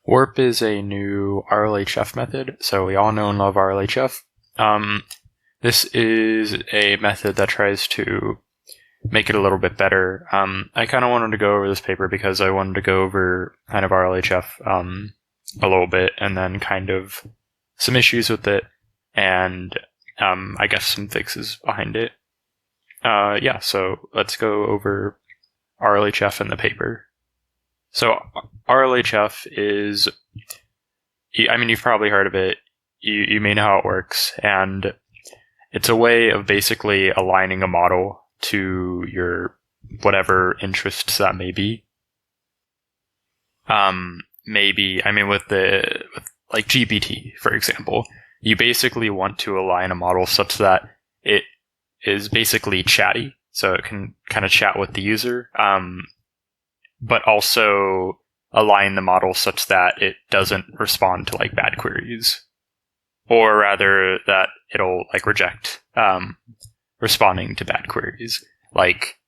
Warp is a new RLHF method, so we all know and love RLHF. This is a method that tries to make it a little bit better. I kind of wanted to go over this paper because I wanted to go over kind of RLHF a little bit, and then kind of some issues with it, and I guess some fixes behind it. Yeah, so let's go over RLHF in the paper. So RLHF is, I mean, you've probably heard of it. You may know how it works, and it's a way of basically aligning a model to your whatever interests that may be. Maybe, I mean, with like GPT, for example, you basically want to align a model such that it is basically chatty, so it can kind of chat with the user, but also align the model such that it doesn't respond to like bad queries, or rather that it'll like reject responding to bad queries. Like,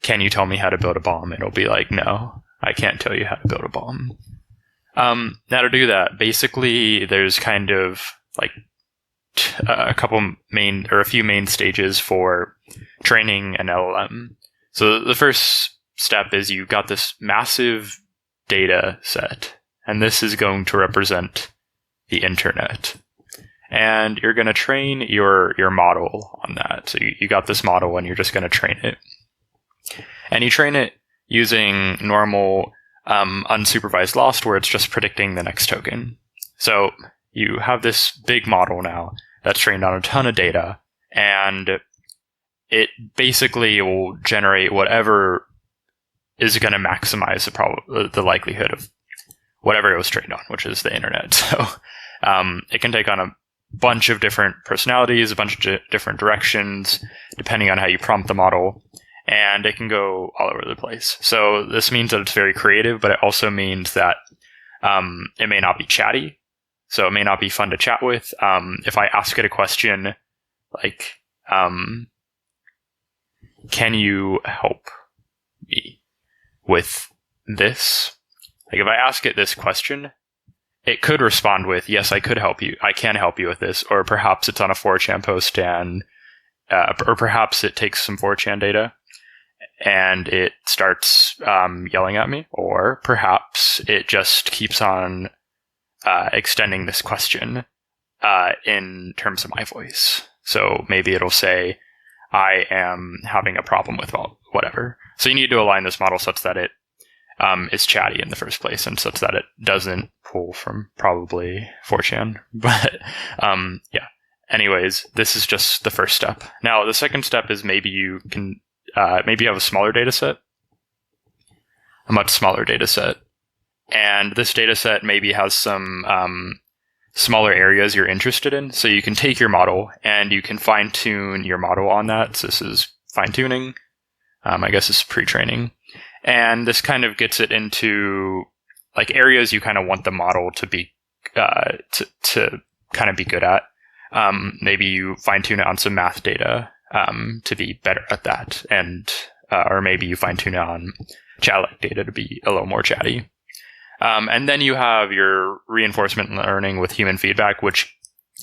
can you tell me how to build a bomb? It'll be like, no, I can't tell you how to build a bomb. Now to do that, basically there's kind of like a few main stages for training an LLM. So the first step is you got this massive data set, and this is going to represent the internet. And you're going to train your model on that. So you got this model and you're just going to train it. And you train it using normal unsupervised lost, where it's just predicting the next token. So you have this big model now that's trained on a ton of data, and it basically will generate whatever is going to maximize the likelihood of whatever it was trained on, which is the internet. So it can take on a bunch of different personalities, a bunch of different directions, depending on how you prompt the model, and it can go all over the place. So this means that it's very creative, but it also means that it may not be chatty, so it may not be fun to chat with. If I ask it a question like, can you help me with this? Like, if I ask it this question, it could respond with, yes, I could help you. I can help you with this. Or perhaps it's on a 4chan post, and or perhaps it takes some 4chan data and it starts yelling at me. Or perhaps it just keeps on extending this question in terms of my voice. So maybe it'll say, I am having a problem with whatever. So you need to align this model such that it is chatty in the first place, and such that it doesn't pull from probably 4chan. But yeah. Anyways, this is just the first step. Now, the second step is maybe you can maybe you have a smaller data set, a much smaller data set, and this data set maybe has some smaller areas you're interested in. So you can take your model and you can fine tune your model on that. So this is fine tuning. I guess it's pre-training. And this kind of gets it into like areas you kind of want the model to be to kind of be good at. Maybe you fine tune it on some math data to be better at that, and or maybe you fine tune it on chat-like data to be a little more chatty. And then you have your reinforcement learning with human feedback, which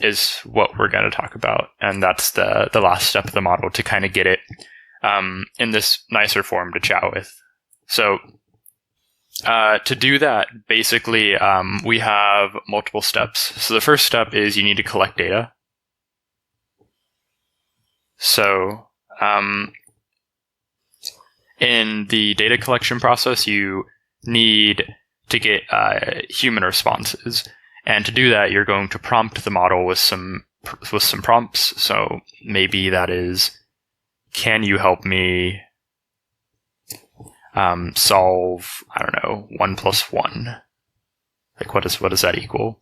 is what we're going to talk about, and that's the last step of the model to kind of get it in this nicer form to chat with. So to do that, basically, we have multiple steps. So the first step is you need to collect data. So in the data collection process, you need to get human responses. And to do that, you're going to prompt the model with some prompts. So maybe that is, can you help me solve, I don't know, 1 + 1? Like, what does that equal?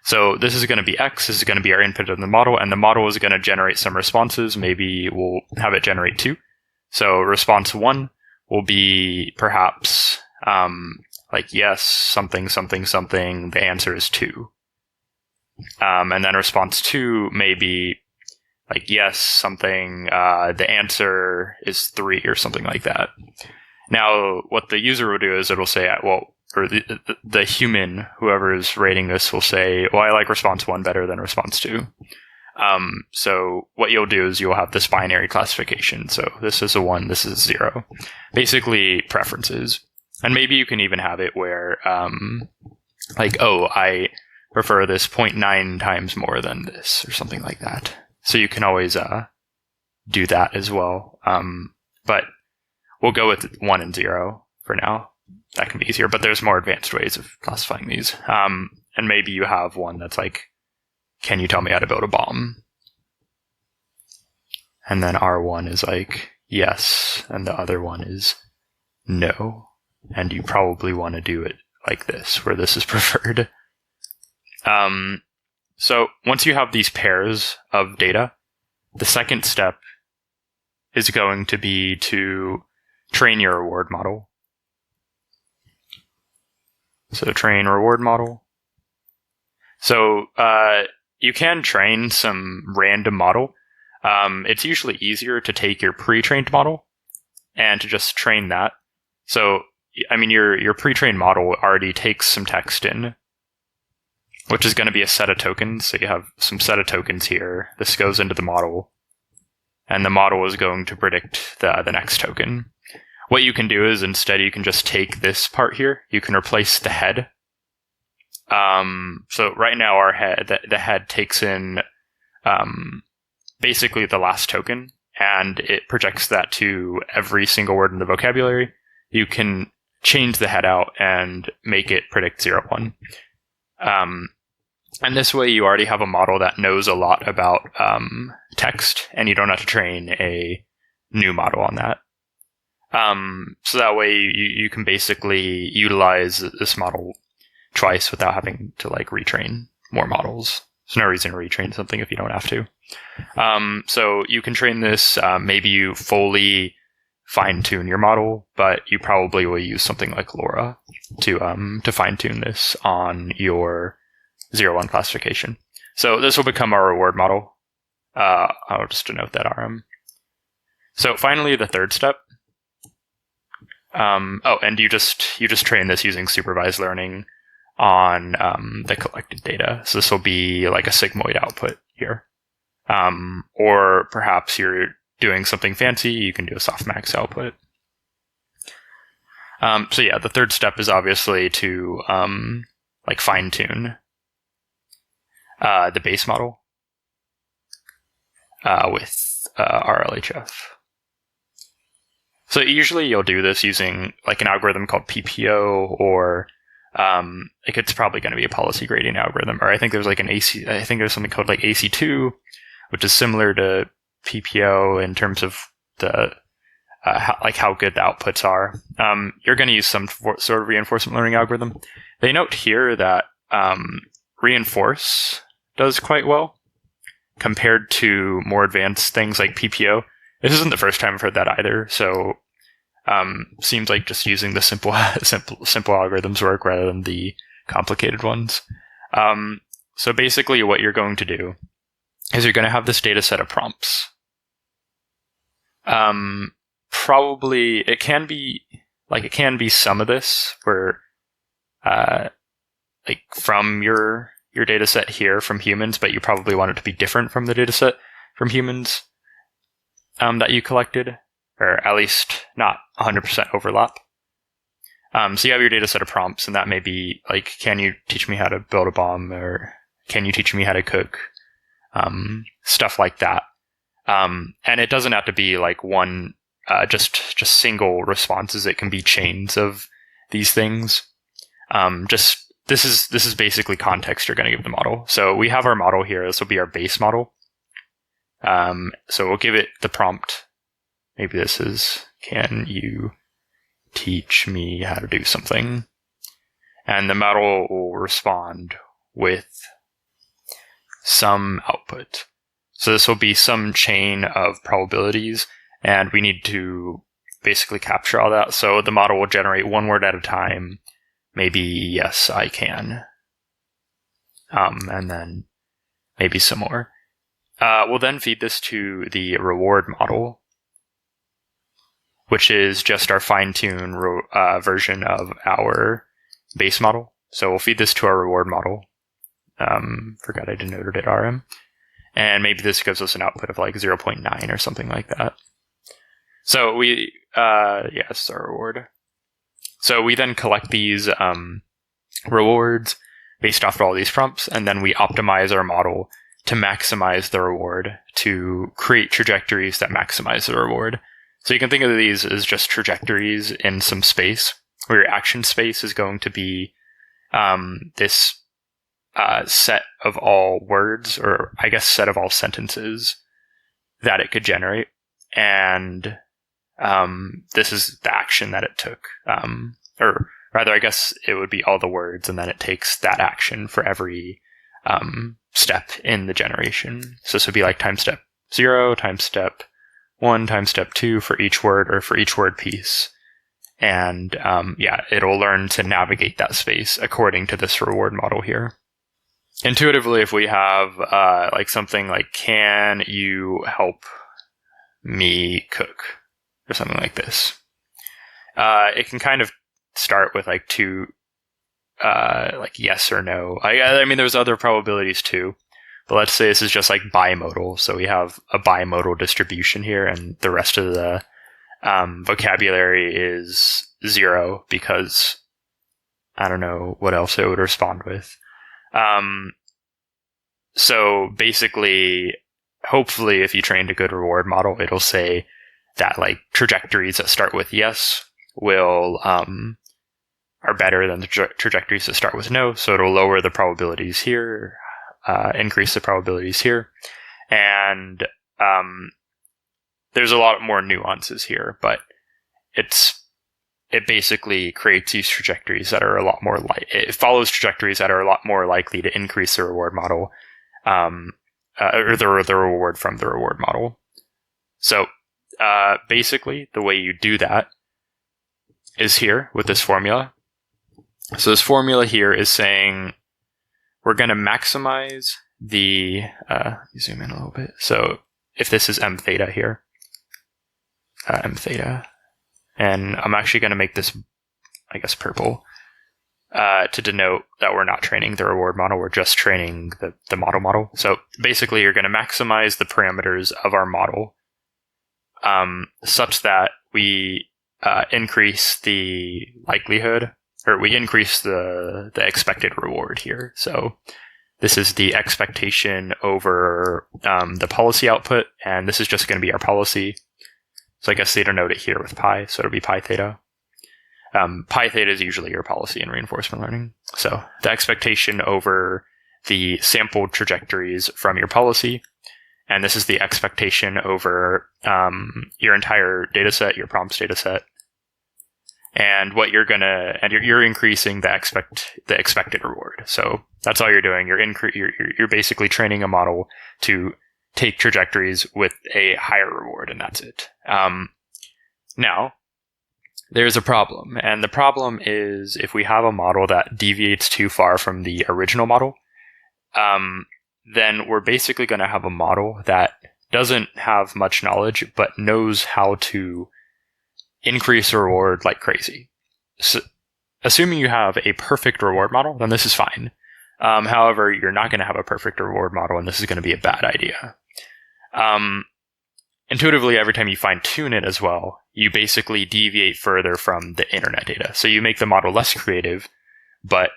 So this is going to be X, this is going to be our input in the model, and the model is going to generate some responses. Maybe we'll have it generate 2. So response 1 will be perhaps like, yes, something, something, something, the answer is 2. And then response 2 may be like, yes, something, the answer is 3, or something like that. Now, what the user will do is it'll say, well, or the human, whoever is rating this, will say, well, I like response 1 better than response 2. So what you'll do is you'll have this binary classification. So this is a 1, this is a 0. Basically preferences. And maybe you can even have it where, like, oh, I prefer this 0.9 times more than this, or something like that. So you can always do that as well. But we'll go with 1 and 0 for now. That can be easier, but there's more advanced ways of classifying these. And maybe you have one that's like, can you tell me how to build a bomb? And then R1 is like, yes, and the other one is no. And you probably want to do it like this, where this is preferred. So once you have these pairs of data, the second step is going to be to train your reward model. So train reward model. So you can train some random model. It's usually easier to take your pre-trained model and to just train that. So, I mean, your pre-trained model already takes some text in, which is going to be a set of tokens. So you have some set of tokens here. This goes into the model, and the model is going to predict the next token. What you can do is instead you can just take this part here. You can replace the head. So right now our head, the head takes in basically the last token, and it projects that to every single word in the vocabulary. You can change the head out and make it predict 0, 1. And this way you already have a model that knows a lot about text, and you don't have to train a new model on that. So that way you can basically utilize this model twice without having to like retrain more models. There's no reason to retrain something if you don't have to. So you can train this. Maybe you fully fine-tune your model, but you probably will use something like LoRa to fine-tune this on your 0, 1 classification. So this will become our reward model. I'll just denote that RM. So finally, the third step. And you just train this using supervised learning on the collected data. So this will be like a sigmoid output here. Or perhaps you're doing something fancy, you can do a softmax output. So yeah, the third step is obviously to like fine-tune the base model with RLHF. So usually you'll do this using like an algorithm called PPO, or like it's probably going to be a policy gradient algorithm, or I think there's like an AC. I think there's something called like AC2, which is similar to PPO in terms of the how good the outputs are. You're going to use some sort of reinforcement learning algorithm. They note here that reinforce does quite well compared to more advanced things like PPO. This isn't the first time I've heard that either, so seems like just using the simple algorithms work rather than the complicated ones. So basically what you're going to do is you're going to have this data set of prompts. Probably it can be some of this where like from your data set here from humans, but you probably want it to be different from the data set from humans that you collected, or at least not 100% overlap. So you have your data set of prompts, and that may be like, can you teach me how to build a bomb, or can you teach me how to cook? Stuff like that. And it doesn't have to be like one, just single responses. It can be chains of these things. This is basically context you're going to give the model. So we have our model here. This will be our base model. So we'll give it the prompt. Maybe this is, can you teach me how to do something? And the model will respond with some output. So this will be some chain of probabilities, and we need to basically capture all that. So the model will generate one word at a time. Maybe, yes, I can. And then maybe some more. We'll then feed this to the reward model, which is just our fine-tuned version of our base model. So we'll feed this to our reward model. Forgot I denoted it RM. And maybe this gives us an output of like 0.9 or something like that. So we, it's our reward. So we then collect these rewards based off of all these prompts, and then we optimize our model to maximize the reward, to create trajectories that maximize the reward. So you can think of these as just trajectories in some space, where your action space is going to be this set of all words, or I guess set of all sentences that it could generate. And this is the action that it took. Or rather, I guess it would be all the words, and then it takes that action for every step in the generation. So this would be like time step 0, time step 1, time step 2 for each word, or for each word piece. And it'll learn to navigate that space according to this reward model here. Intuitively, if we have like something like, can you help me cook, or something like this, it can kind of start with like two like yes or no. I mean, there's other probabilities too, but let's say this is just like bimodal. So we have a bimodal distribution here, and the rest of the vocabulary is 0 because I don't know what else it would respond with. So basically, hopefully, if you trained a good reward model, it'll say that like trajectories that start with yes will are better than the trajectories that start with no. So it'll lower the probabilities here, increase the probabilities here, and there's a lot more nuances here, but it basically creates these trajectories that are a lot more it follows trajectories that are a lot more likely to increase the reward model, or the reward from the reward model. So basically, the way you do that is here with this formula. So this formula here is saying we're going to maximize the, let me zoom in a little bit. So if this is m theta here, m theta, and I'm actually going to make this, I guess, purple, to denote that we're not training the reward model, we're just training the model. So basically, you're going to maximize the parameters of our model such that we increase the likelihood, or we increase the expected reward here. So this is the expectation over the policy output, and this is just going to be our policy. So I guess they denote it here with pi, so it'll be pi theta. Pi theta is usually your policy in reinforcement learning. So the expectation over the sampled trajectories from your policy, and this is the expectation over your entire data set, your prompts data set. And what you're increasing the expected reward. So that's all you're doing. You're basically training a model to take trajectories with a higher reward, and that's it. Now, there's a problem, and the problem is if we have a model that deviates too far from the original model, then we're basically going to have a model that doesn't have much knowledge, but knows how to increase the reward like crazy. So, assuming you have a perfect reward model, then this is fine. However, you're not going to have a perfect reward model, and this is going to be a bad idea. Intuitively, every time you fine-tune it as well, you basically deviate further from the internet data. So you make the model less creative, but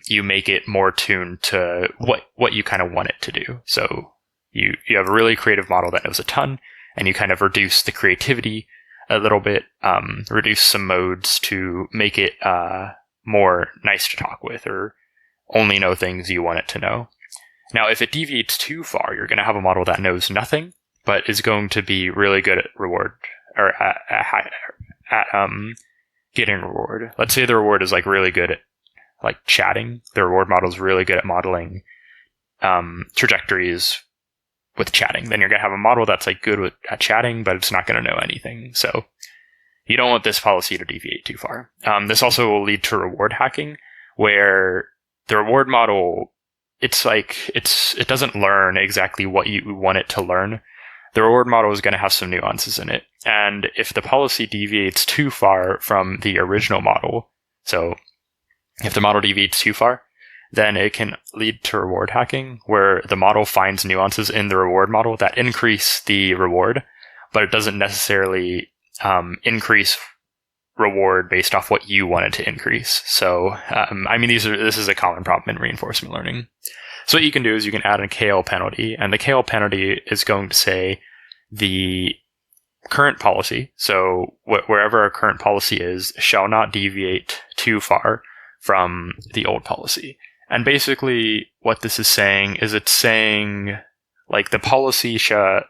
you make it more tuned to what you kind of want it to do. So you have a really creative model that knows a ton, and you kind of reduce the creativity a little bit, reduce some modes to make it more nice to talk with, or only know things you want it to know. Now, if it deviates too far, you're going to have a model that knows nothing, but is going to be really good at reward, or at getting reward. Let's say the reward is like really good at like chatting. The reward model is really good at modeling trajectories with chatting. Then you're going to have a model that's like good at chatting, but it's not going to know anything. So you don't want this policy to deviate too far. This also will lead to reward hacking, where the reward model, it doesn't learn exactly what you want it to learn. The reward model is going to have some nuances in it. And if the policy deviates too far from the original model, so If the model deviates too far, then it can lead to reward hacking, where the model finds nuances in the reward model that increase the reward, but it doesn't necessarily increase reward based off what you want it to increase. So, this is a common problem in reinforcement learning. So what you can do is you can add a KL penalty, and the KL penalty is going to say the current policy, so wherever our current policy is, shall not deviate too far from the old policy. And basically what this is saying is it's saying like the policy should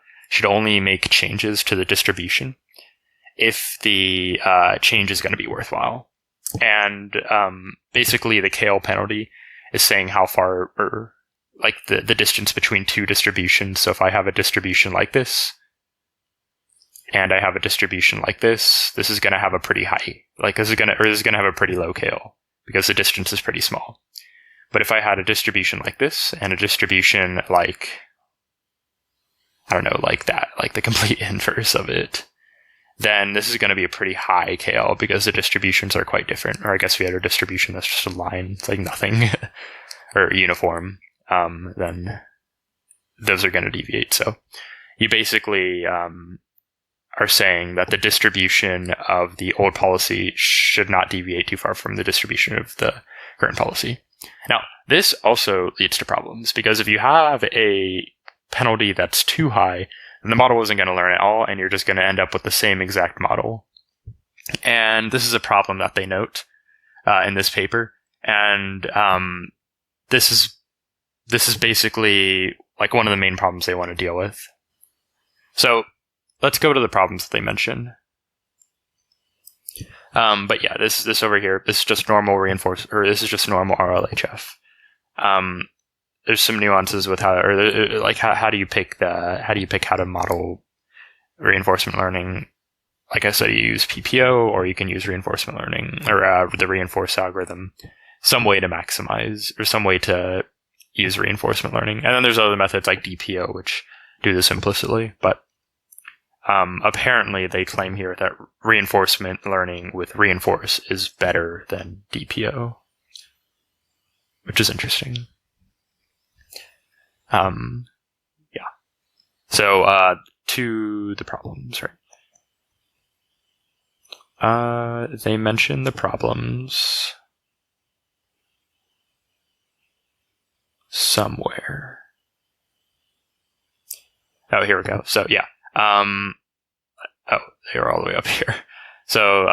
only make changes to the distribution if the change is going to be worthwhile. And basically the KL penalty is saying how far, or like the distance between two distributions. So if I have a distribution like this, and I have a distribution like this is going to have a pretty high, this is going to have a pretty low KL because the distance is pretty small. But if I had a distribution like this and a distribution like, I don't know, like that, like the complete inverse of it, then this is going to be a pretty high KL because the distributions are quite different. Or I guess if we had a distribution that's just a line, it's like nothing, or uniform, then those are going to deviate. So you basically are saying that the distribution of the old policy should not deviate too far from the distribution of the current policy. Now, this also leads to problems, because if you have a penalty that's too high, then the model isn't going to learn at all, and you're just going to end up with the same exact model. And this is a problem that they note in this paper. And this is basically like one of the main problems they want to deal with. So let's go to the problems that they mention. But yeah, this over here, this is just normal this is just normal RLHF. There's some nuances with how do you pick how to model reinforcement learning. Like I said, you use PPO, or you can use reinforcement learning, or the reinforce algorithm, some way to maximize, or some way to use reinforcement learning. And then there's other methods like DPO, which do this implicitly, but apparently they claim here that reinforcement learning with reinforce is better than DPO, which is interesting. Yeah. So, to the problems, right? They mention the problems somewhere. Oh, here we go. So, yeah. They're all the way up here. So,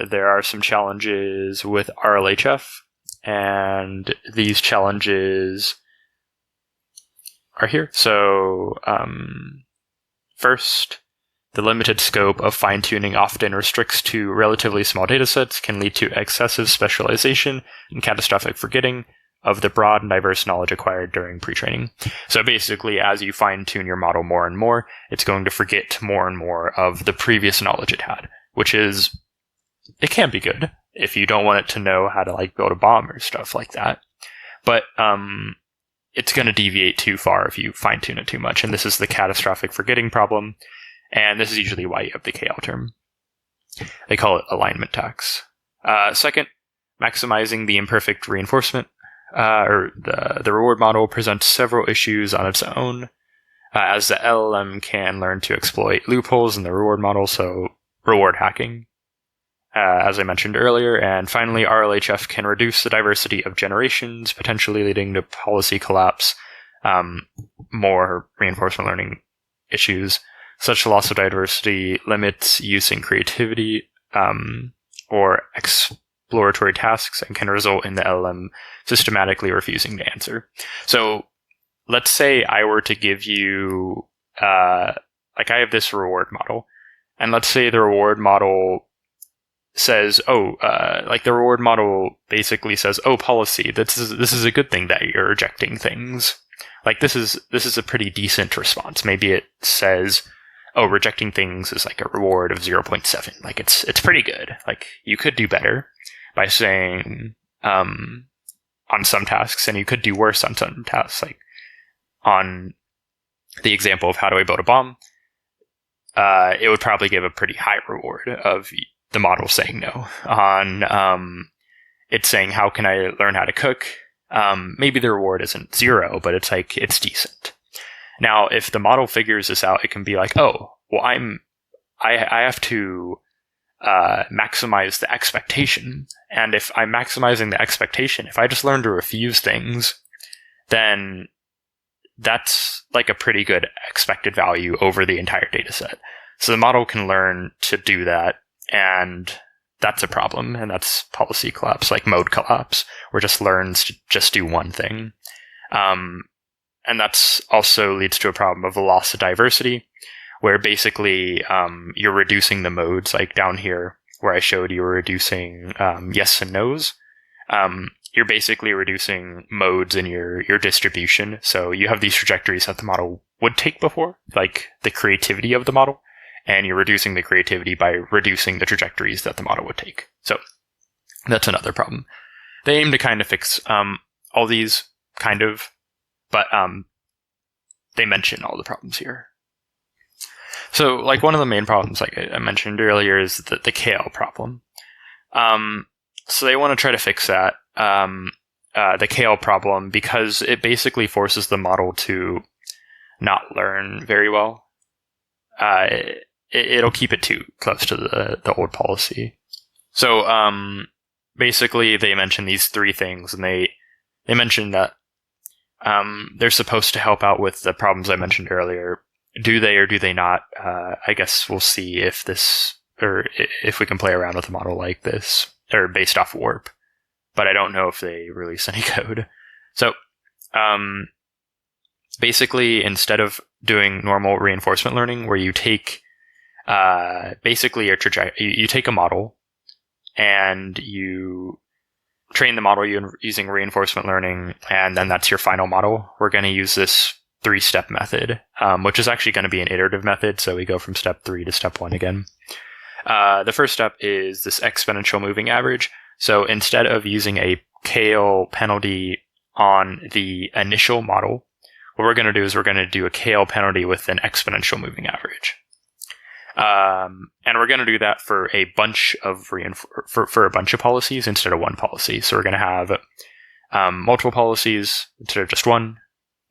there are some challenges with RLHF, and these challenges are here. So, first, the limited scope of fine-tuning often restricts to relatively small datasets, can lead to excessive specialization and catastrophic forgetting of the broad and diverse knowledge acquired during pre-training. So basically, as you fine-tune your model more and more, it's going to forget more and more of the previous knowledge it had, which is, it can be good if you don't want it to know how to build a bomb or stuff like that. But it's going to deviate too far if you fine-tune it too much, and this is the catastrophic forgetting problem. And this is usually why you have the KL term. They call it alignment tax. Second, maximizing the imperfect reinforcement, or the reward model presents several issues on its own, as the LLM can learn to exploit loopholes in the reward model, so reward hacking, as I mentioned earlier. And finally, RLHF can reduce the diversity of generations, potentially leading to policy collapse, more reinforcement learning issues. Such loss of diversity limits use in creativity or exploratory tasks, and can result in the LLM systematically refusing to answer. So let's say I were to give you, I have this reward model, and let's say the reward model says, the reward model basically says, policy, this is a good thing that you're rejecting things. This is a pretty decent response. Maybe it says, rejecting things is a reward of 0.7. It's pretty good. You could do better by saying, on some tasks, and you could do worse on some tasks. On the example of how do I build a bomb, it would probably give a pretty high reward of the model saying no. On it's saying, how can I learn how to cook? Maybe the reward isn't 0, but it's like, it's decent. Now, if the model figures this out, it can be like, oh, well, I have to maximize the expectation. And if I'm maximizing the expectation, if I just learn to refuse things, then that's like a pretty good expected value over the entire data set. So the model can learn to do that, and that's a problem, and that's policy collapse, like mode collapse, where it just learns to just do one thing. And that's also leads to a problem of the loss of diversity, where basically you're reducing the modes, like down here where I showed you were reducing yes and no's. You're basically reducing modes in your distribution. So you have these trajectories that the model would take before, like the creativity of the model, and you're reducing the creativity by reducing the trajectories that the model would take. So that's another problem. They aim to kind of fix all these, kind of, but they mention all the problems here. So, like, one of the main problems, like I mentioned earlier, is the KL problem. So they want to try to fix that, the KL problem, because it basically forces the model to not learn very well. It'll keep it too close to the old policy. So basically, they mention these 3 things, and they mention that they're supposed to help out with the problems I mentioned earlier. Do they or do they not? I guess we'll see if this, or if we can play around with a model like this, or based off warp. But I don't know if they release any code. So basically, instead of doing normal reinforcement learning, where you take basically you take a model and you train the model using reinforcement learning, and then that's your final model. We're going to use this 3-step method, which is actually going to be an iterative method. So we go from step 3 to step 1 again. The first step is this exponential moving average. So instead of using a KL penalty on the initial model, what we're going to do is we're going to do a KL penalty with an exponential moving average. And we're going to do that for a bunch of for a bunch of policies instead of one policy. So we're going to have multiple policies instead of just one.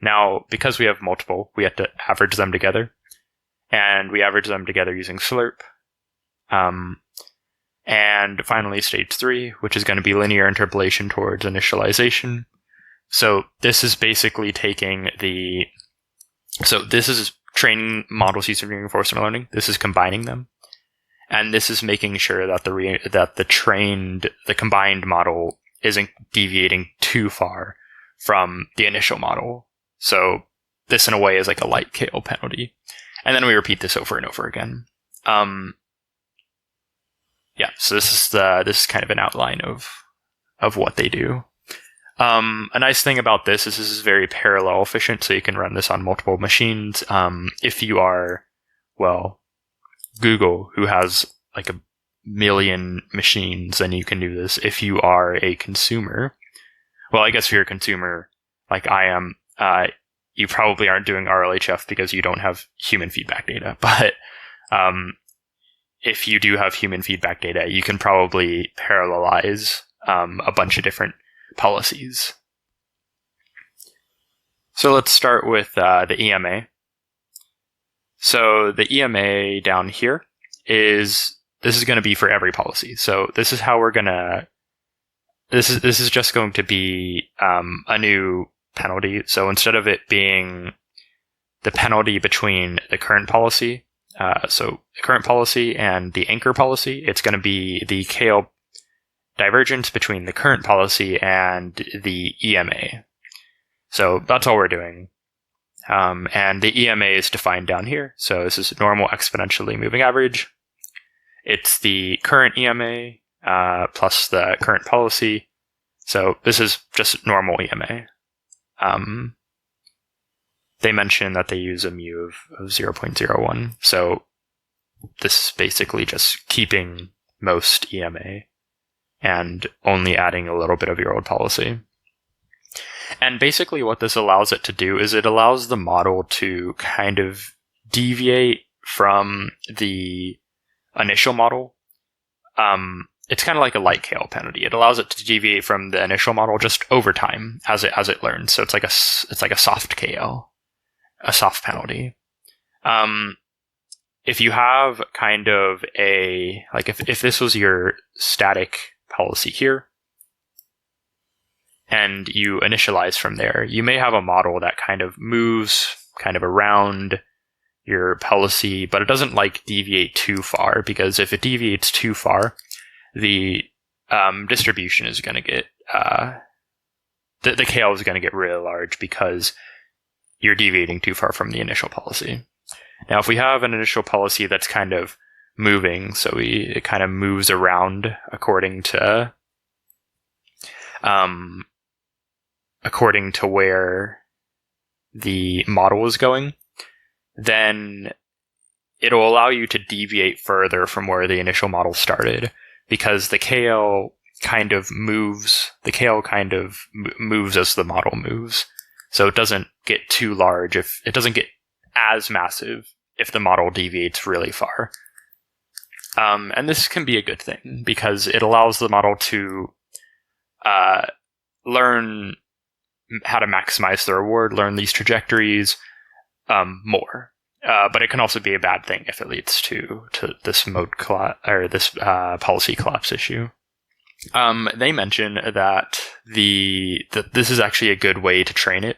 Now, because we have multiple, we have to average them together, and we average them together using SLERP. And finally, stage 3, which is going to be linear interpolation towards initialization. So this is basically taking this is training models using reinforcement learning. This is combining them, and this is making sure that the combined model isn't deviating too far from the initial model. So this, in a way, is like a light KL penalty, and then we repeat this over and over again. So this is kind of an outline of what they do. A nice thing about this is very parallel efficient, so you can run this on multiple machines. If you are, Google, who has like 1 million machines, then you can do this. If you are a consumer, I guess if you're a consumer like I am, you probably aren't doing RLHF because you don't have human feedback data. But if you do have human feedback data, you can probably parallelize a bunch of different policies. So let's start with the EMA. So the EMA down here is going to be for every policy. So this is how we're gonna. This is just going to be a new penalty. So instead of it being the penalty between the current policy, so the current policy and the anchor policy, it's going to be the KL divergence between the current policy and the EMA. So that's all we're doing. And the EMA is defined down here. So this is normal exponentially moving average. It's the current EMA plus the current policy. So this is just normal EMA. They mention that they use a mu of 0.01. So this is basically just keeping most EMA and only adding a little bit of your old policy. And basically what this allows it to do is it allows the model to kind of deviate from the initial model it's kind of like a light KL penalty. It allows it to deviate from the initial model just over time as it learns. So it's like a soft KL, a soft penalty. If you have kind of if this was your static policy here, and you initialize from there, you may have a model that kind of moves kind of around your policy, but it doesn't like deviate too far, because if it deviates too far, the distribution is going to get the KL is going to get really large because you're deviating too far from the initial policy. Now, if we have an initial policy that's kind of moving, so it kind of moves around according to where the model is going, then it'll allow you to deviate further from where the initial model started, because the KL kind of moves. The KL kind of moves as the model moves, so it doesn't get too large. If it doesn't get as massive if the model deviates really far, and this can be a good thing because it allows the model to learn how to maximize the reward, learn these trajectories more. But it can also be a bad thing if it leads to this this policy collapse issue. They mention that this is actually a good way to train it.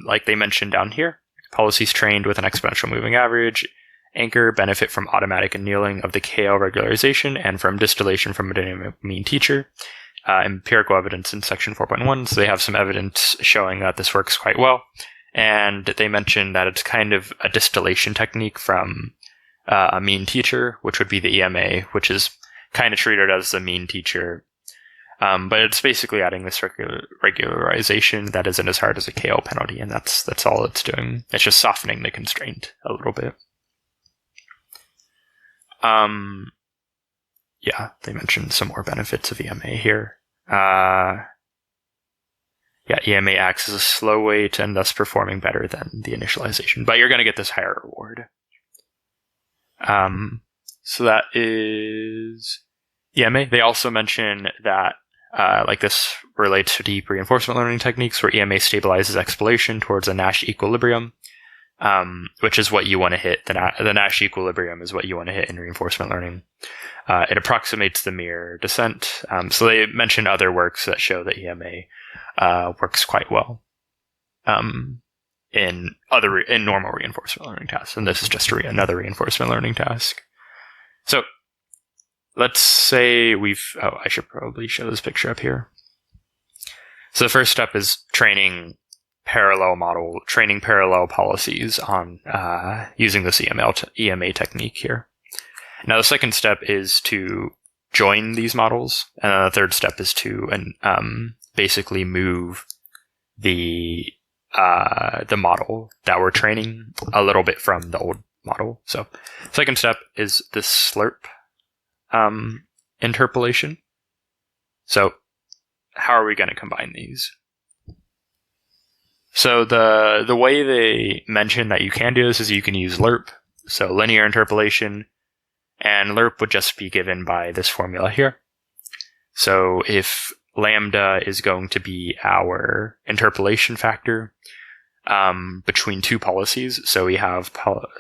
Like they mentioned down here, policies trained with an exponential moving average anchor benefit from automatic annealing of the KL regularization and from distillation from a dynamic mean teacher. Empirical evidence in section 4.1, so they have some evidence showing that this works quite well. And they mentioned that it's kind of a distillation technique from a mean teacher, which would be the EMA, which is kind of treated as the mean teacher. But it's basically adding this regularization that isn't as hard as a KL penalty, and that's all it's doing. It's just softening the constraint a little bit. Yeah, they mentioned some more benefits of EMA here. EMA acts as a slow weight and thus performing better than the initialization, but you're going to get this higher reward. So that is EMA. They also mention that this relates to deep reinforcement learning techniques where EMA stabilizes exploration towards a Nash equilibrium, which is what you want to hit. The Nash equilibrium is what you want to hit in reinforcement learning. It approximates the mirror descent. So they mention other works that show that EMA works quite well in normal reinforcement learning tasks, and this is just another reinforcement learning task. So let's say I should probably show this picture up here. So the first step is training parallel policies on using this EMA technique here. Now the second step is to join these models, and then the third step is to basically move the model that we're training a little bit from the old model. So second step is this SLERP interpolation. So how are we going to combine these? So the way they mention that you can do this is you can use LERP, so linear interpolation, and LERP would just be given by this formula here. So if lambda is going to be our interpolation factor between two policies, so we have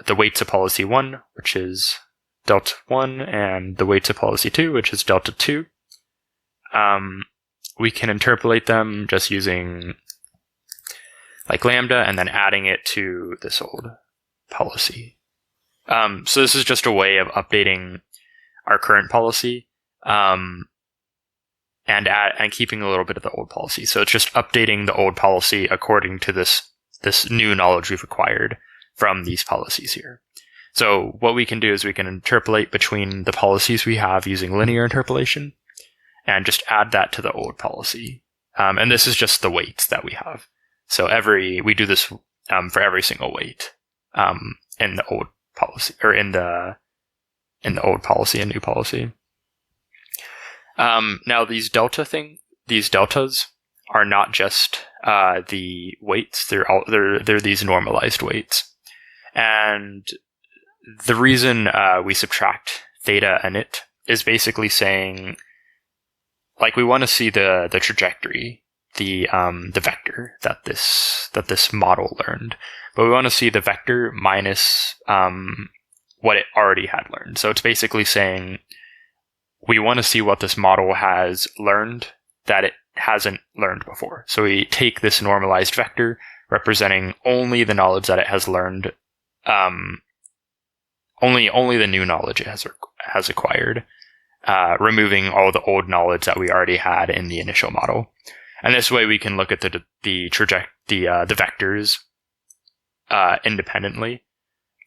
the weights of policy 1, which is delta 1, and the weights of policy 2, which is delta 2. We can interpolate them just using like lambda and then adding it to this old policy. So this is just a way of updating our current policy and keeping a little bit of the old policy. So it's just updating the old policy according to this new knowledge we've acquired from these policies here. So what we can do is we can interpolate between the policies we have using linear interpolation and just add that to the old policy. And this is just the weights that we have. So we do this for every single weight in the old policy, or in the old policy and new policy. Now these deltas are not just the weights; they're these normalized weights, and the reason we subtract theta and it is basically saying, like, we want to see the trajectory, the vector that this model learned, but we want to see the vector minus what it already had learned. So it's basically saying we want to see what this model has learned that it hasn't learned before. So we take this normalized vector representing only the knowledge that it has learned, only the new knowledge it has acquired, removing all the old knowledge that we already had in the initial model. And this way we can look at the vectors independently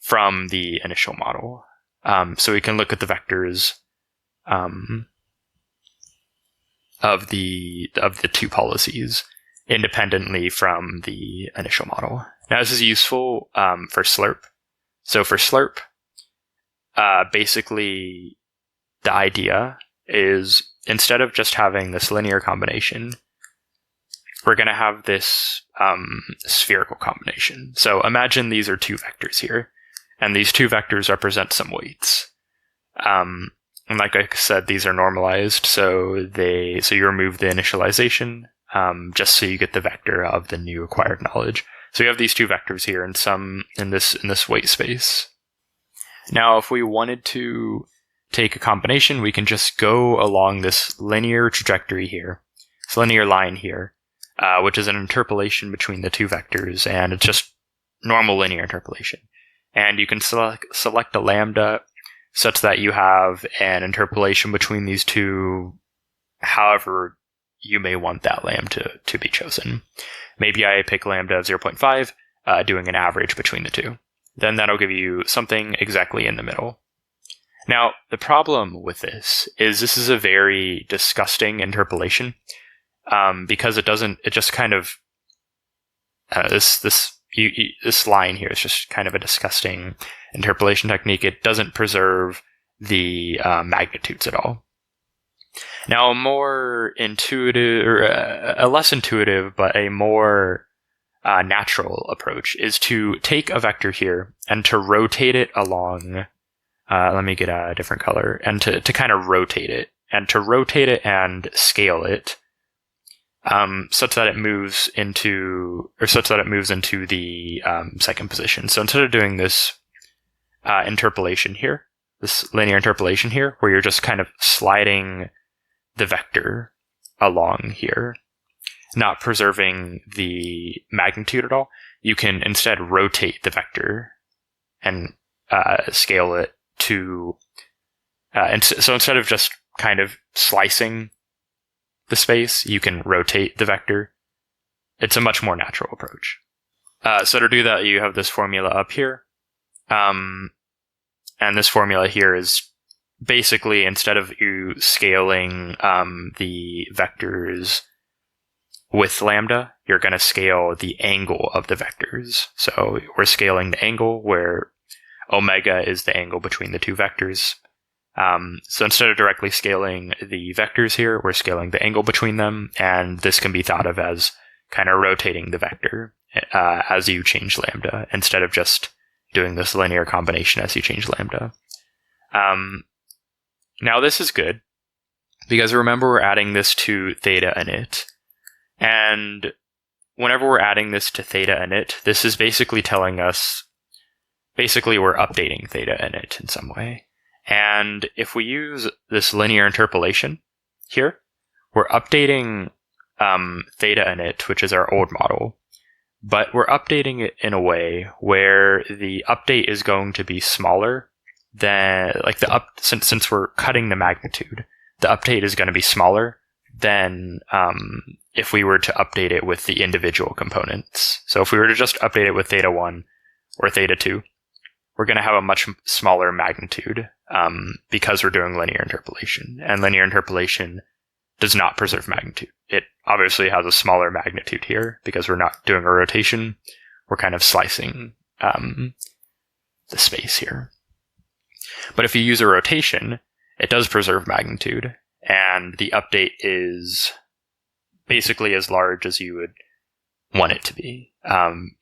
from the initial model. So we can look at the vectors of the two policies independently from the initial model. Now this is useful for SLERP. So for SLERP, basically the idea is, instead of just having this linear combination, we're going to have this spherical combination. So imagine these are two vectors here, and these two vectors represent some weights. And like I said, these are normalized, so you remove the initialization, just so you get the vector of the new acquired knowledge. So you have these two vectors here in this weight space. Now, if we wanted to take a combination, we can just go along this linear trajectory here, this linear line here, which is an interpolation between the two vectors, and it's just normal linear interpolation. And you can select a lambda such that you have an interpolation between these two, however you may want that lambda to be chosen. Maybe I pick lambda of 0.5, doing an average between the two. Then that'll give you something exactly in the middle. Now, the problem with this is a very disgusting interpolation, because it just kind of, this line here is just kind of a disgusting interpolation technique. It doesn't preserve the magnitudes at all. Now, a more intuitive, or a less intuitive, but a more natural approach is to take a vector here and to rotate it along. Let me get a different color, and to kind of rotate it, and scale it, such that it moves into the second position. So instead of doing this interpolation here, this linear interpolation here, where you're just kind of sliding the vector along here, not preserving the magnitude at all, you can instead rotate the vector and scale it to, so instead of just kind of slicing the space, you can rotate the vector. It's a much more natural approach. So to do that, you have this formula up here. And this formula here is basically, instead of you scaling the vectors with lambda, you're going to scale the angle of the vectors. So we're scaling the angle where omega is the angle between the two vectors. So instead of directly scaling the vectors here, we're scaling the angle between them, and this can be thought of as kind of rotating the vector as you change lambda, instead of just doing this linear combination as you change lambda. Now this is good, because remember we're adding this to theta init, and whenever we're adding this to theta init, this is basically telling us, we're updating theta init in some way. And if we use this linear interpolation here, we're updating theta init, which is our old model, but we're updating it in a way where the update is going to be smaller than, since we're cutting the magnitude, the update is going to be smaller than if we were to update it with the individual components. So if we were to just update it with theta 1 or theta 2, we're going to have a much smaller magnitude, because we're doing linear interpolation. And linear interpolation does not preserve magnitude. It obviously has a smaller magnitude here, because we're not doing a rotation. We're kind of slicing the space here. But if you use a rotation, it does preserve magnitude, and the update is basically as large as you would want it to be.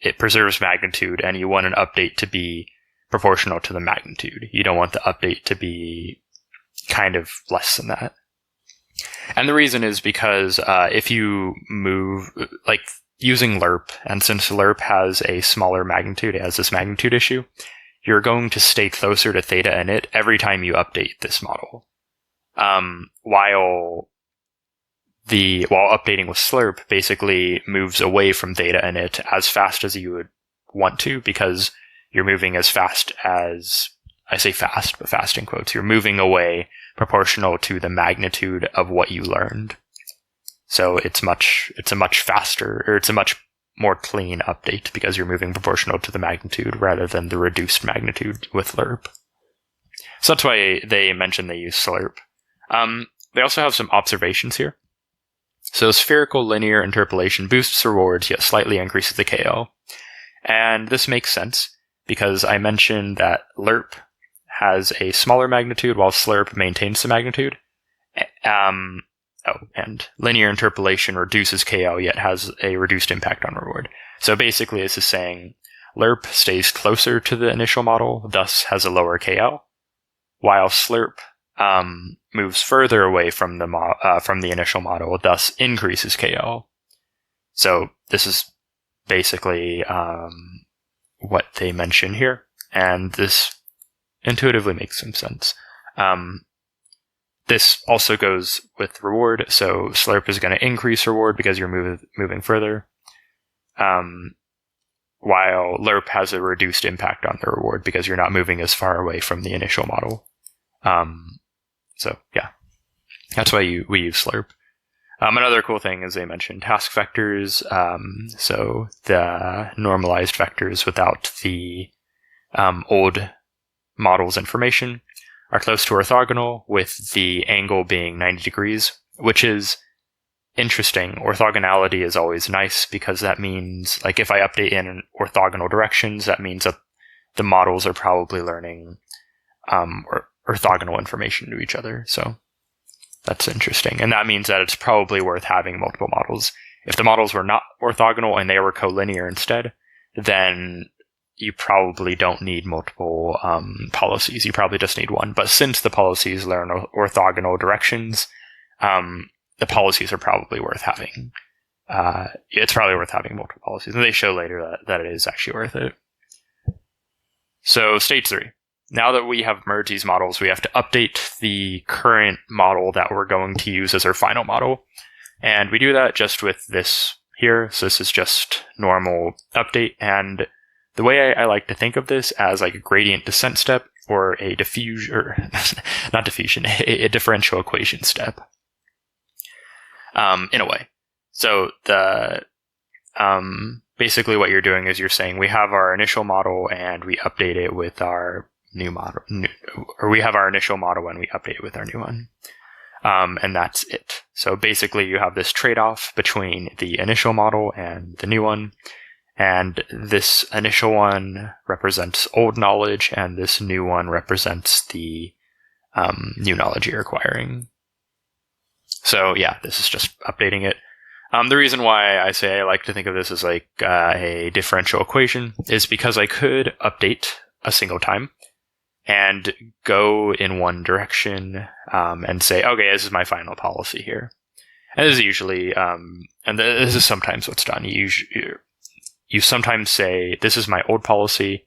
It preserves magnitude, and you want an update to be proportional to the magnitude. You don't want the update to be kind of less than that. And the reason is because if you move, like using LERP, and since LERP has a smaller magnitude, it has this magnitude issue, you're going to stay closer to theta init every time you update this model. While updating with SLERP basically moves away from theta init as fast as you would want to, because you're moving as fast as, I say fast, but fast in quotes, you're moving away proportional to the magnitude of what you learned. So it's a much faster, or it's a much more clean update because you're moving proportional to the magnitude rather than the reduced magnitude with LERP. So that's why they mention they use SLERP. They also have some observations here. So spherical linear interpolation boosts rewards yet slightly increases the KL. And this makes sense because I mentioned that LERP has a smaller magnitude while SLERP maintains the magnitude. And linear interpolation reduces KL yet has a reduced impact on reward. So basically this is saying LERP stays closer to the initial model, thus has a lower KL, while SLERP moves further away from the initial model, thus increases KL. So this is basically what they mention here, and this intuitively makes some sense. This also goes with reward, so SLERP is going to increase reward because you're moving further, while LERP has a reduced impact on the reward because you're not moving as far away from the initial model. So yeah, that's why we use SLERP. Another cool thing is they mentioned task vectors, so the normalized vectors without the old model's information are close to orthogonal, with the angle being 90 degrees, which is interesting. Orthogonality is always nice because that means, like, if I update in orthogonal directions, that means that the models are probably learning orthogonal information to each other. So that's interesting. And that means that it's probably worth having multiple models. If the models were not orthogonal and they were collinear instead, then you probably don't need multiple policies. You probably just need one. But since the policies learn orthogonal directions, the policies are probably worth having. It's probably worth having multiple policies. And they show later that it is actually worth it. So stage 3. Now that we have merged these models, we have to update the current model that we're going to use as our final model. And we do that just with this here. So this is just normal update. And the way I like to think of this as like a gradient descent step or a diffusion, or not diffusion, a differential equation step, in a way. So the basically what you're doing is you're saying we have our initial model and we update it with our new model, or we have our initial model and we update it with our new one. And that's it. So basically you have this trade-off between the initial model and the new one. And this initial one represents old knowledge, and this new one represents the new knowledge you're acquiring. So yeah, this is just updating it. The reason why I say I like to think of this as like a differential equation is because I could update a single time and go in one direction and say, okay, this is my final policy here. And this is usually, and this is sometimes what's done. You sometimes say, this is my old policy,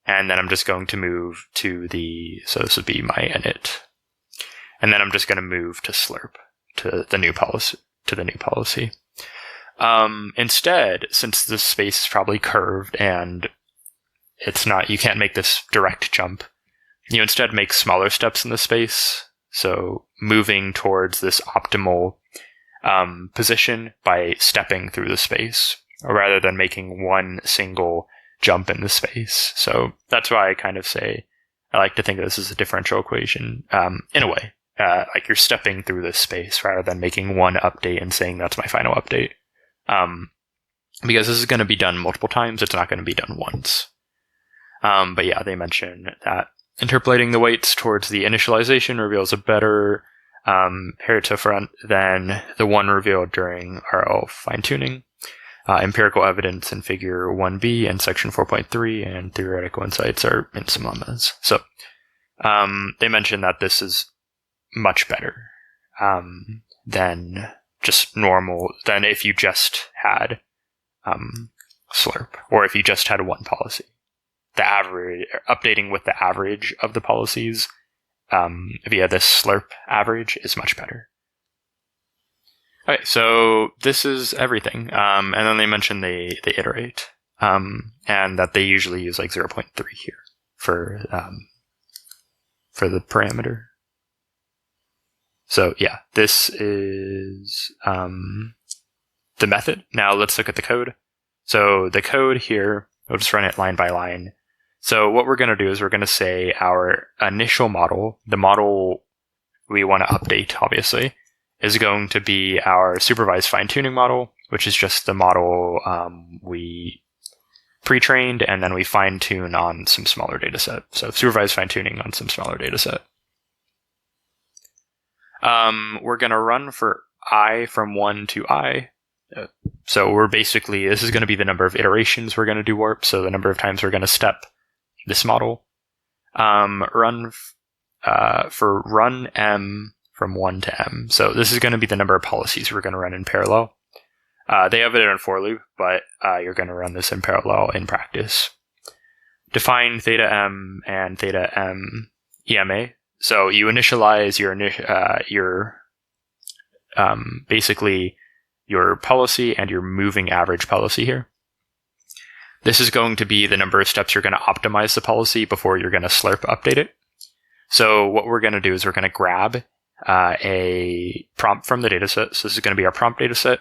and then I'm just going to move to so this would be my init. And then I'm just going to move to SLERP, to the new policy. Instead, since this space is probably curved and you can't make this direct jump, you instead make smaller steps in the space. So moving towards this optimal position by stepping through the space, rather than making one single jump in the space. So that's why I kind of say I like to think of this as a differential equation, in a way. Like you're stepping through this space rather than making one update and saying that's my final update. Because this is going to be done multiple times, it's not going to be done once. But yeah, they mention that interpolating the weights towards the initialization reveals a better pair-to-front than the one revealed during RL fine-tuning. Empirical evidence in Figure 1b and Section 4.3 and theoretical insights are in some lemmas. So they mention that this is much better than just normal, than if you just had SLERP, or if you just had one policy. The average, updating with the average of the policies via this SLERP average is much better. Okay, so this is everything. And then they mentioned they iterate, and that they usually use like 0.3 here for the parameter. So yeah, this is the method. Now let's look at the code. So the code here, we'll just run it line by line. So what we're going to do is we're going to say our initial model, the model we want to update, obviously, is going to be our supervised fine-tuning model, which is just the model we pre-trained and then we fine-tune on some smaller data set. So supervised fine-tuning on some smaller data set. We're going to run for I from 1 to I. So we're basically, this is going to be the number of iterations we're going to do warp, so the number of times we're going to step this model. Run for run m from 1 to m. So this is going to be the number of policies we're going to run in parallel. They have it in a for loop, but you're going to run this in parallel in practice. Define theta m and theta m EMA. So you initialize your basically your policy and your moving average policy here. This is going to be the number of steps you're going to optimize the policy before you're going to SLERP update it. So what we're going to do is we're going to grab a prompt from the dataset. So this is going to be our prompt dataset.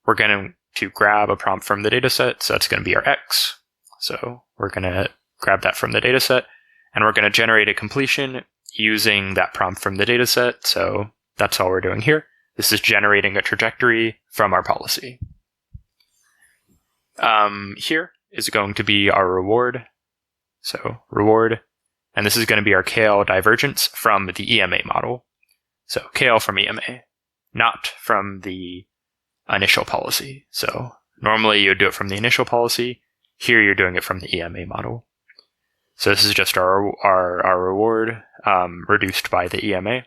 We're going to grab a prompt from the dataset. So that's going to be our X. So we're going to grab that from the dataset, and we're going to generate a completion using that prompt from the dataset. So that's all we're doing here. This is generating a trajectory from our policy. Here is going to be our reward. So reward. And this is going to be our KL divergence from the EMA model. So KL from EMA, not from the initial policy. So normally you would do it from the initial policy. Here you're doing it from the EMA model. So this is just our reward reduced by the EMA.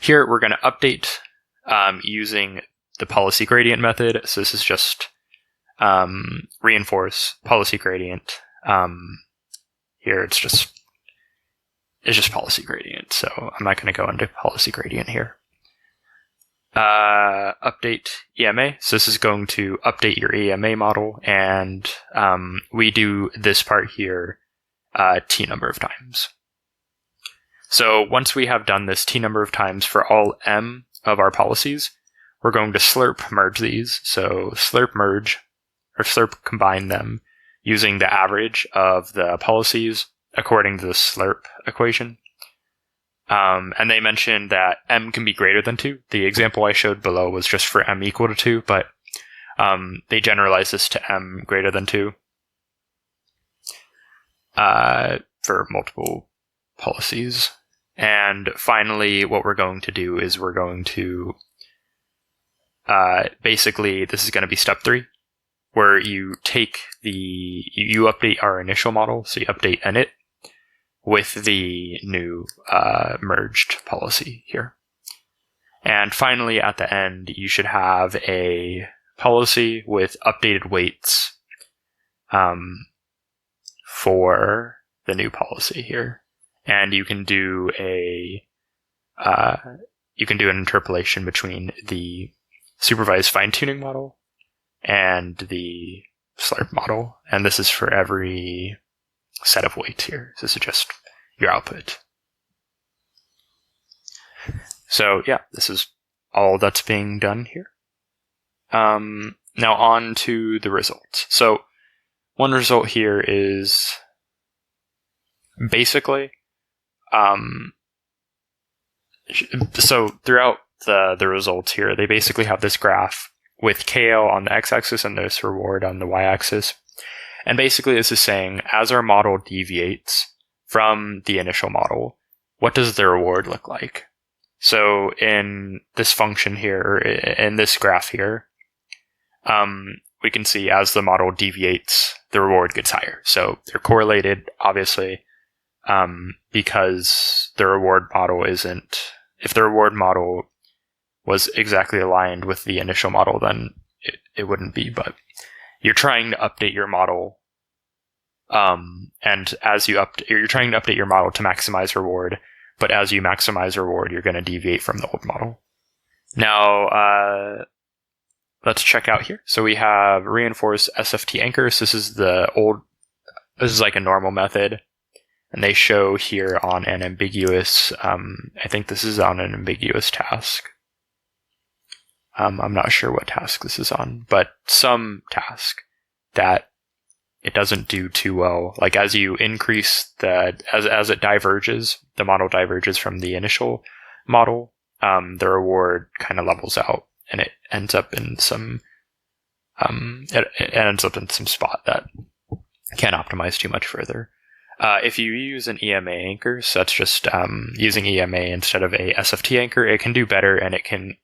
Here we're going to update using the policy gradient method. So this is just reinforce policy gradient. Here it's just policy gradient. So I'm not going to go into policy gradient here. Update EMA. So this is going to update your EMA model, and we do this part here t number of times. So once we have done this t number of times for all m of our policies, we're going to SLERP merge these. So SLERP merge, or SLERP combine them using the average of the policies according to the SLERP equation. And they mentioned that m can be greater than 2. The example I showed below was just for m equal to 2, but they generalize this to m greater than 2 for multiple policies. And finally, what we're going to do is we're going to basically, this is going to be step 3, where you take you update our initial model, so you update init with the new merged policy here. And finally, at the end, you should have a policy with updated weights for the new policy here. And you can do an interpolation between the supervised fine-tuning model and the SLERP model. And this is for every set of weights here. So this is just your output. So yeah, this is all that's being done here. Now on to the results. So one result here is basically, so throughout the results here, they basically have this graph with KL on the x-axis and this reward on the y-axis. And basically this is saying, as our model deviates from the initial model, what does the reward look like? So in this function here, or in this graph here, we can see as the model deviates, the reward gets higher. So they're correlated, obviously. because the reward model isn't. If the reward model was exactly aligned with the initial model, then it wouldn't be. But you're trying to update your model, and as you're trying to update your model to maximize reward. But as you maximize reward, you're going to deviate from the old model. Now, let's check out here. So we have reinforce SFT anchors. This is like a normal method. And they show here on an ambiguous, I think this is on an ambiguous task. I'm not sure what task this is on, but some task that it doesn't do too well. Like as you increase as it diverges, the model diverges from the initial model, the reward kind of levels out, and it ends up in some spot that can't optimize too much further. If you use an EMA anchor, so that's just using EMA instead of a SFT anchor, it can do better and it can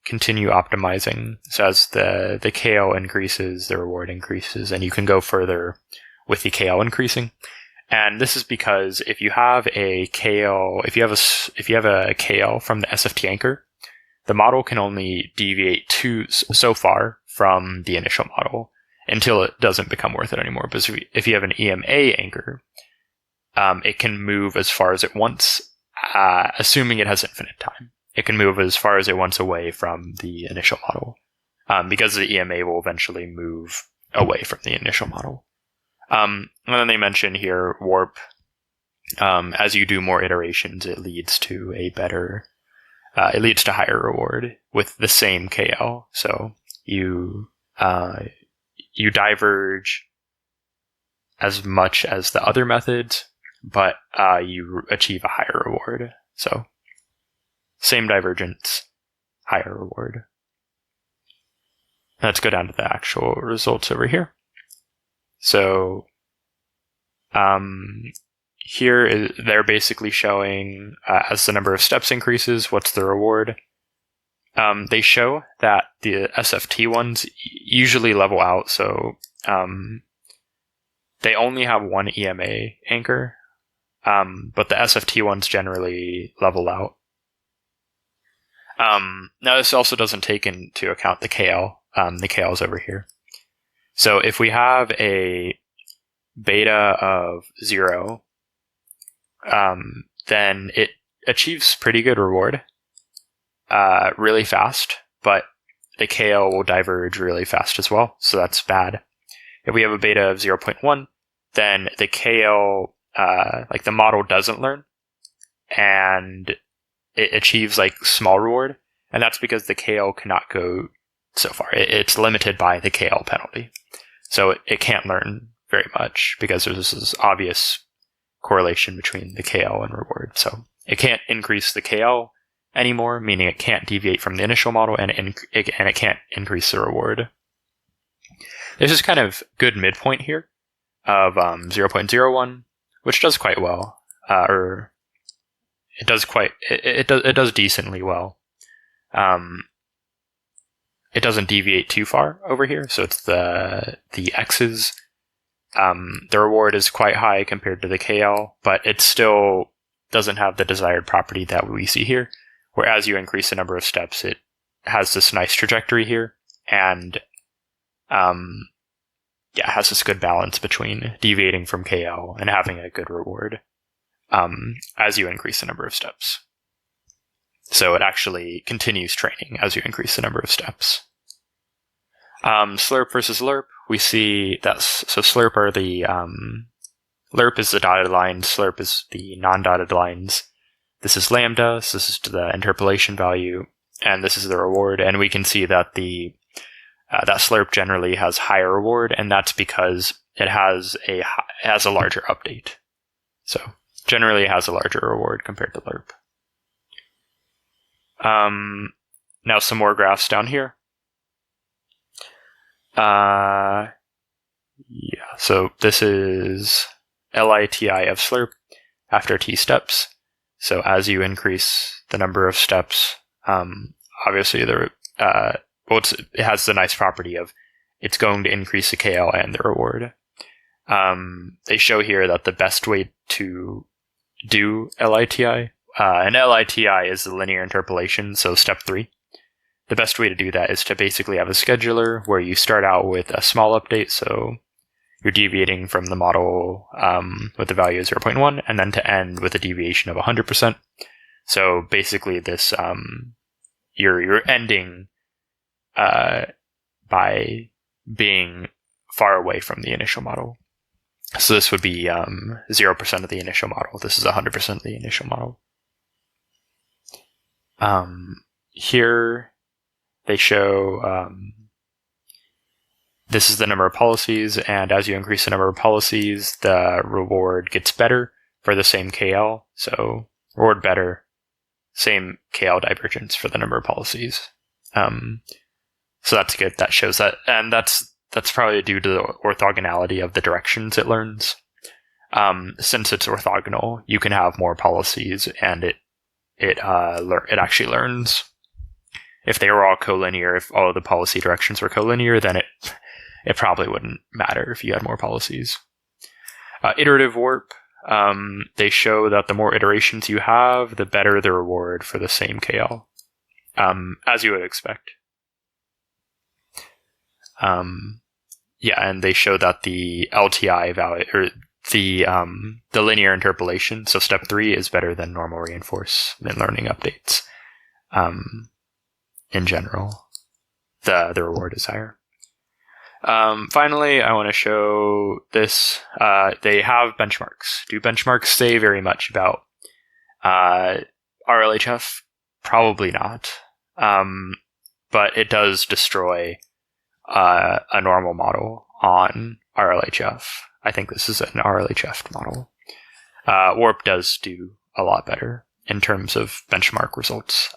continue optimizing. So as the KL increases, the reward increases, and you can go further with the KL increasing. And this is because if you have a KL, if you have a KL from the SFT anchor, the model can only deviate so far from the initial model until it doesn't become worth it anymore. But if you have an EMA anchor, it can move as far as it wants, assuming it has infinite time. It can move as far as it wants away from the initial model, because the EMA will eventually move away from the initial model. And then they mention here warp. As you do more iterations, it leads to higher reward with the same KL. So you diverge as much as the other methods, but you achieve a higher reward. So same divergence, higher reward. Let's go down to the actual results over here. So here they're basically showing as the number of steps increases, what's the reward. They show that the SFT ones usually level out, so they only have one EMA anchor, but the SFT ones generally level out. Now this also doesn't take into account the KL. The KL is over here. So if we have a beta of 0, then it achieves pretty good reward really fast, but the KL will diverge really fast as well, so that's bad. If we have a beta of 0.1, then the KL, like the model doesn't learn, and it achieves like small reward, and that's because the KL cannot go so far. It's limited by the KL penalty. So it can't learn very much because there's this obvious correlation between the KL and reward. So it can't increase the KL anymore, meaning it can't deviate from the initial model, and it can't increase the reward. There's this kind of good midpoint here of 0.01, which does quite well, or it does decently well. It doesn't deviate too far over here, so it's the X's. The reward is quite high compared to the KL, but it still doesn't have the desired property that we see here, where as you increase the number of steps, it has this nice trajectory here, and it has this good balance between deviating from KL and having a good reward as you increase the number of steps. So it actually continues training as you increase the number of steps. SLERP versus LERP, we see that, so SLERP are the, LERP is the dotted lines, SLERP is the non-dotted lines. This is lambda, so this is the interpolation value, and this is the reward, and we can see that that SLERP generally has higher reward, and that's because it has a larger update. So generally it has a larger reward compared to LERP. Now some more graphs down here. So this is LITI of SLERP after t steps. So as you increase the number of steps, obviously it has the nice property of it's going to increase the KL and the reward. They show here that the best way to do LITI. And LITI is the linear interpolation, so step 3. The best way to do that is to basically have a scheduler where you start out with a small update, so you're deviating from the model with the value of 0.1, and then to end with a deviation of 100%. So basically this, you're ending by being far away from the initial model. So this would be 0% of the initial model. This is 100% of the initial model. Here they show this is the number of policies, and as you increase the number of policies, the reward gets better for the same KL. So reward better, same KL divergence for the number of policies. So that's good. That shows that, and that's probably due to the orthogonality of the directions it learns. Since it's orthogonal, you can have more policies, and it actually learns. If they were all collinear, if all of the policy directions were collinear, then it probably wouldn't matter if you had more policies. Iterative warp. They show that the more iterations you have, the better the reward for the same KL, as you would expect. And they show that the LTI value, or the linear interpolation, so step 3 is better than normal reinforcement learning updates. In general, the reward is higher. Finally, I want to show this. They have benchmarks. Do benchmarks say very much about RLHF? Probably not. But it does destroy a normal model on RLHF. I think this is an RLHF model. Warp does do a lot better in terms of benchmark results.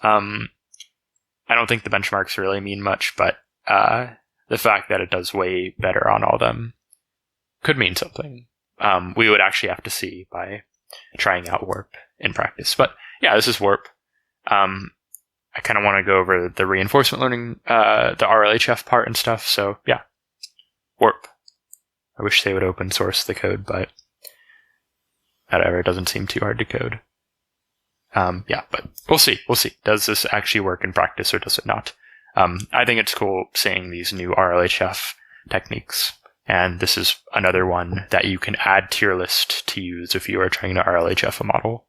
I don't think the benchmarks really mean much, but the fact that it does way better on all of them could mean something. We would actually have to see by trying out warp in practice. But yeah, this is warp. I kind of want to go over the reinforcement learning, the RLHF part and stuff. So yeah, warp. I wish they would open source the code, but whatever, it doesn't seem too hard to code. But we'll see. Does this actually work in practice or does it not? I think it's cool seeing these new RLHF techniques. And this is another one that you can add tier list to use if you are trying to RLHF a model.